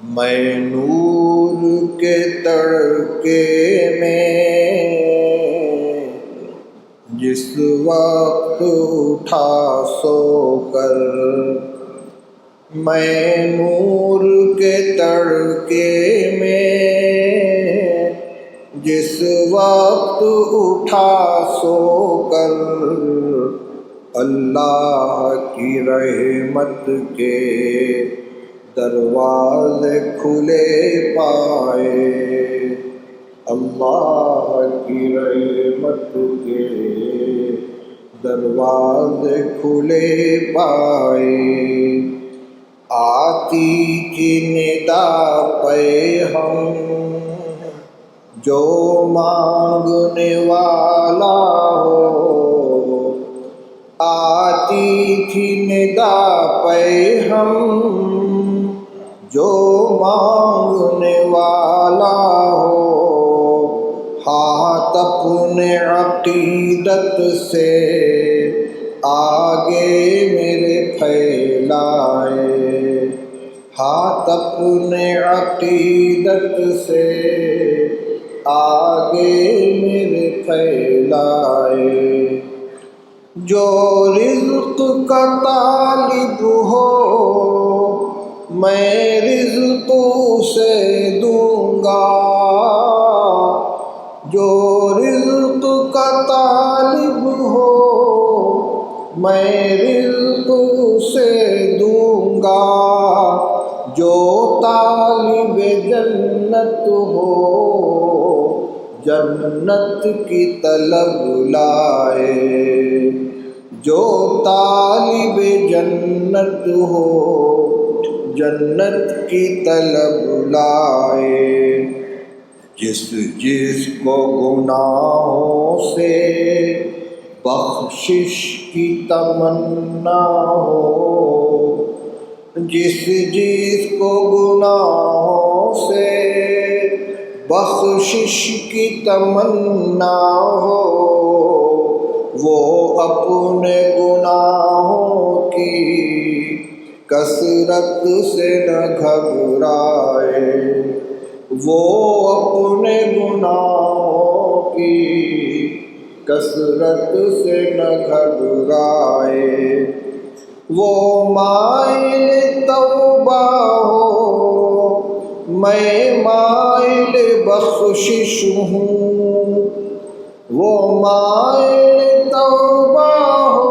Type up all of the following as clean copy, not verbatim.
میں نور کے تڑکے میں جس وقت اٹھا سو کر، میں نور کے تڑکے میں جس وقت اٹھا سو کر، اللہ کی رحمت کے دروازے کھلے پائے، اللہ کی رحمت کے دروازے کھلے پائے۔ آتی کی ندا پہ ہم جو مانگنے والا ہو، آتی تھی ندا پہ ہم جو مانگنے والا ہو، ہاتھ اپنے عقیدت سے آگے میرے پھیلائے، ہاتھ اپنے عقیدت سے آگے میرے پھیلائے۔ جو رزق کا طالب ہو میں رزق اسے دوں گا، جو رزق کا طالب ہو میں رزق اسے دوں گا، جو طالب جنت ہو جنت کی طلب لائے، جو طالب جنت ہو جنت کی طلب لائے۔ جس کو گناہوں سے بخشش کی تمنا ہو، جس کو گناہوں سے بخشش کی تمنا ہو، وہ اپنے گناہوں کی کثرت سے نہ گھبرائے، وہ اپنے گناہوں کی کثرت سے نہ گھبرائے۔ وہ مائل توبہ ہو میں مائل بخشش ہوں، وہ مائل توبہ ہو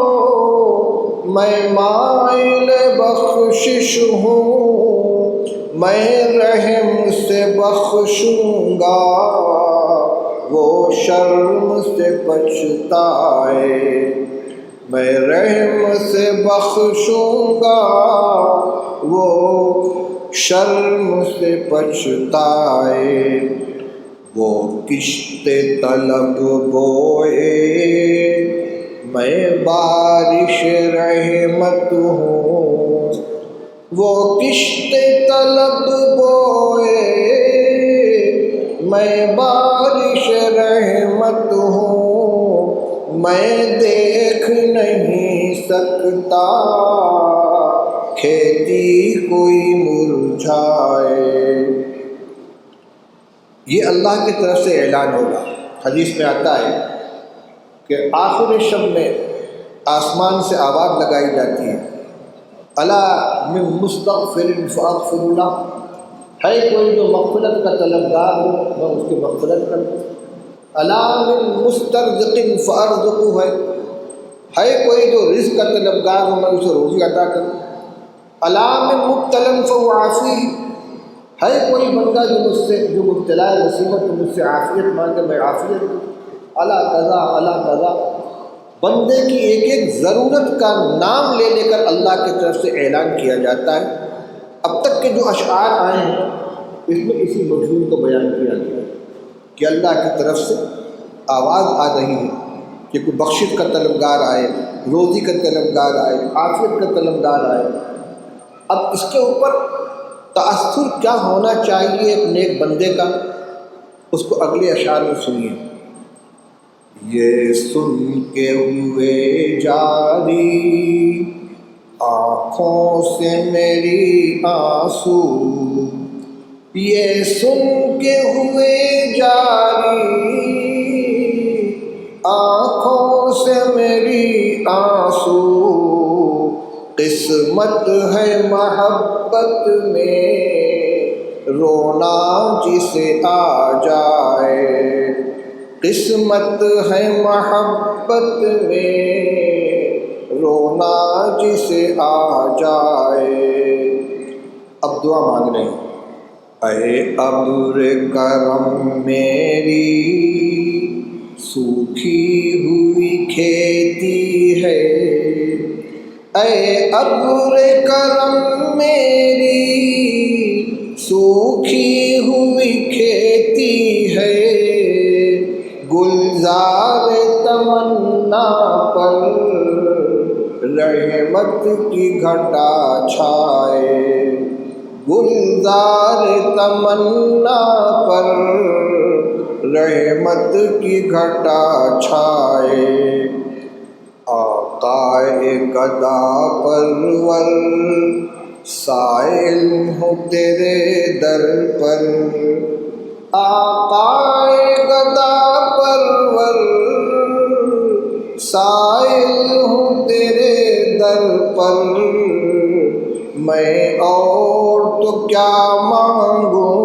میں مائل بخشش ہوں، میں رحم سے بخشوں گا وہ شرم سے پچھتائے، میں رحم سے بخشوں گا وہ شرم سے پچھتائے۔ وہ کشت طلب بوئے میں بارش رحمت ہوں، وہ کشت طلب بوئے میں بارش رحمت ہوں، میں دیکھ نہیں سکتا کھیتی کوئی مرجھائے۔ یہ اللہ کی طرف سے اعلان ہوگا۔ حدیث میں آتا ہے کہ آخر شب میں آسمان سے آواز لگائی جاتی ہے، الا من مستغفر فاغفر له، ہے کوئی جو مغفرت کا طلبگار ہو میں اس کی مغفرت کروں، الا من مسترزق فارزقه، ہے کوئی جو رزق کا طلبگار ہو میں اسے روزی عطا کروں، الا من مبتلا فاعافيه، ہے کوئی بندہ جو مبتلا ہے مصیبت میں مجھ سے عافیت مانگے میں عافیت دوں، الا قضا الا قضا، بندے کی ایک ایک ضرورت کا نام لے لے کر اللہ کی طرف سے اعلان کیا جاتا ہے۔ اب تک کے جو اشعار آئے ہیں اس میں اسی مضمون کو بیان کیا گیا ہے کہ اللہ کی طرف سے آواز آ رہی ہے کہ کوئی بخشش کا طلبگار آئے، روزی کا طلبگار آئے، عافیت کا طلبگار آئے۔ اب اس کے اوپر تأثر کیا ہونا چاہیے ایک نیک بندے کا، اس کو اگلے اشعار میں سنیے۔ یہ سن کے ہوئے جاری آنکھوں سے میری آنسو، یہ سن کے ہوئے جاری آنکھوں سے میری آنسو، قسمت ہے محبت میں رونا جسے آ جائے، قسمت ہے محبت میں رونا جسے آ جائے۔ اب دعا مانگ رہے ہیں، اے ابر کرم میری سوکھی ہوئی کھیتی ہے، اے ابر کرم میری سوکھی ہوئی کھیتی ہے، گلزار تمنا پر رحمت کی گھٹا چھائے، گلزار تمنا پر رحمت کی گھٹا چھائے۔ آقائے گدا پرور سائل ہوں تیرے در پر، آقائے گدا پرور سائل ہوں تیرے در پر، میں اور تو کیا مانگوں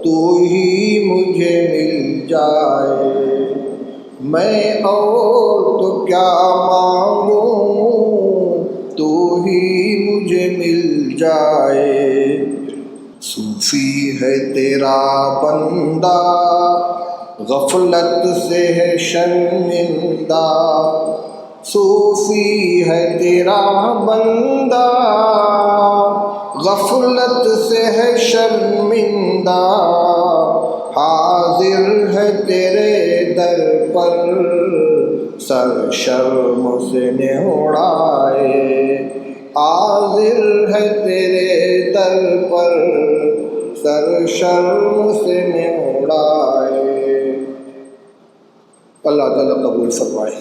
تو ہی مجھے مل جائے، میں اور تو کیا مانگوں تو ہی مجھے مل جائے۔ صوفی ہے تیرا بندہ غفلت سے ہے شرمندہ، صوفی ہے تیرا بندہ غفلت سے ہے شرمندہ، حاضر ہے تیرے در پر سر شرم سے نہ اڑائے، حاضر ہے تیرے در پر سر شرم سے نہ اڑائے۔ اللہ تعالیٰ قبول فرمائے۔